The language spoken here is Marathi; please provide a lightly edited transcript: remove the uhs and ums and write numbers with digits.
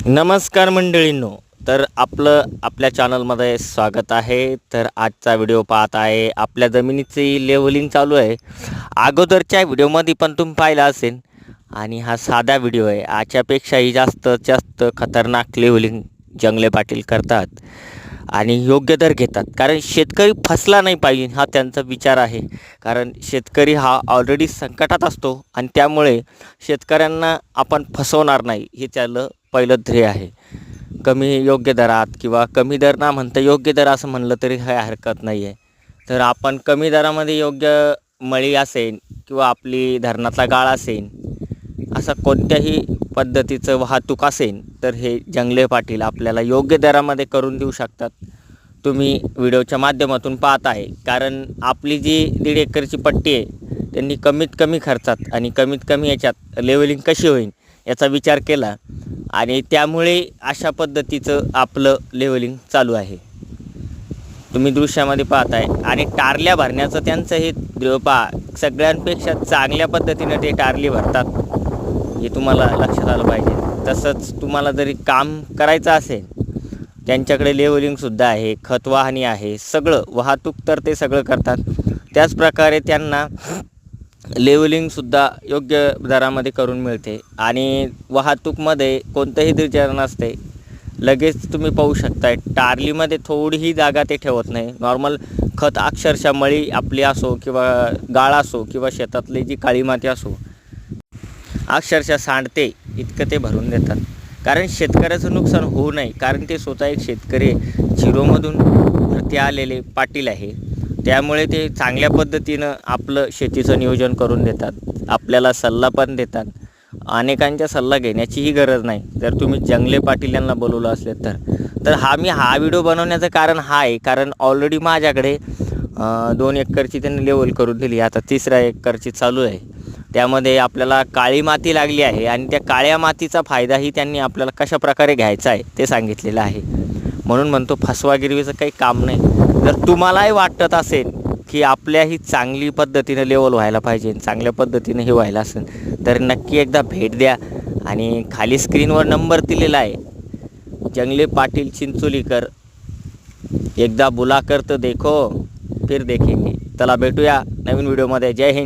नमस्कार मंडळींनो, तर आपल्या चॅनलमध्ये स्वागत आहे। तर आजचा व्हिडिओ पाहत आहे आपल्या जमिनीची लेवलिंग चालू आहे। अगोदरच्या व्हिडिओमध्ये पण तुम्ही पाहिला असेल आणि हा साधा व्हिडिओ आहे। आजच्यापेक्षाही जास्त खतरनाक लेवलिंग जंगले पाटील करतात आणि योग्य दर घेतात, कारण शेतकरी फसला नाही पाहिजे हा त्यांचा विचार आहे। कारण शेतकरी हा ऑलरेडी संकटात असतो आणि त्यामुळे शेतकऱ्यांना आपण फसवणार नाही हे त्याचं पहिलं ध्येय आहे। कमी योग्य दरात किंवा कमी दर ना म्हणता योग्य दर असं म्हणलं तरी काही हरकत नाही आहे। तर आपण कमी दरामध्ये योग्य मळी असेल किंवा आपली धरणातला गाळ असेल, असं कोणत्याही पद्धतीचं वाहतूक असेल तर हे जंगले पाटील आपल्याला योग्य दरामध्ये करून देऊ शकतात। तुम्ही व्हिडिओच्या माध्यमातून पाहत आहे, कारण आपली जी 1.5 एकरची पट्टी आहे त्यांनी कमीत कमी खर्चात आणि कमीत कमी याच्यात लेवलिंग कशी होईल याचा विचार केला आणि त्यामुळे अशा पद्धतीचं आपलं लेवलिंग चालू आहे। तुम्ही दृश्यामध्ये पाहताय आणि टारल्या भरण्याचं त्यांचं हे सगळ्यांपेक्षा चांगल्या पद्धतीने ते टारली भरतात, हे तुम्हाला लक्षात आलं पाहिजे। तसंच तुम्हाला जरी काम करायचं असेल त्यांच्याकडे लेवलिंगसुद्धा आहे, खत वाहणी आहे, सगळं वाहतूक तर ते सगळं करतात। त्याचप्रकारे त्यांना लेवलिंगसुद्धा योग्य दरामध्ये करून मिळते आणि वाहतूकमध्ये कोणतंही दिरजन नसते। लगेच तुम्ही पाहू शकताय टारलीमध्ये थोडीही जागा ते ठेवत नाही। नॉर्मल खत अक्षरशः मळी आपली असो किंवा गाळ असो किंवा शेतातली जी काळी माती असो, अक्षरशः सांडते इतकं ते भरून देतात, कारण शेतकऱ्याचं नुकसान होऊ नये। कारण ते स्वतः एक शेतकरी झिरोमधून वरती आलेले पाटील आहे, त्यामुळे ते चांगल्या पद्धतीनं आपलं शेतीचं नियोजन करून देतात, आपल्याला सल्ला पण देतात। अनेकांचा सल्ला घेण्याचीही गरज नाही जर तुम्ही जंगले पाटील यांना बोलवलं असले तर हा व्हिडिओ बनवण्याचं कारण हा आहे, कारण ऑलरेडी माझ्याकडे 2 एकरची त्यांनी लेवल करून दिली, आता 3ऱ्या एकरची चालू आहे। त्यामध्ये आपल्याला काळी माती लागली आहे आणि त्या काळ्या मातीचा फायदाही त्यांनी आपल्याला कशा प्रकारे घ्यायचा आहे ते सांगितलेलं आहे। म्हणून म्हणतो फसवागिरीचं काही काम नाही। जर तुम्हालाही वाटत असेल की आपल्याही चांगली पद्धतीनं लेवल व्हायला पाहिजे, चांगल्या पद्धतीनं हे व्हायला असेल तर नक्की एकदा भेट द्या आणि खाली स्क्रीनवर नंबर दिलेला आहे, जंगले पाटील चिंचोलीकर। एकदा बुलाकर तो देखो फिर देखेंगे। चला भेटूया नवीन व्हिडिओमध्ये। जय हिंद।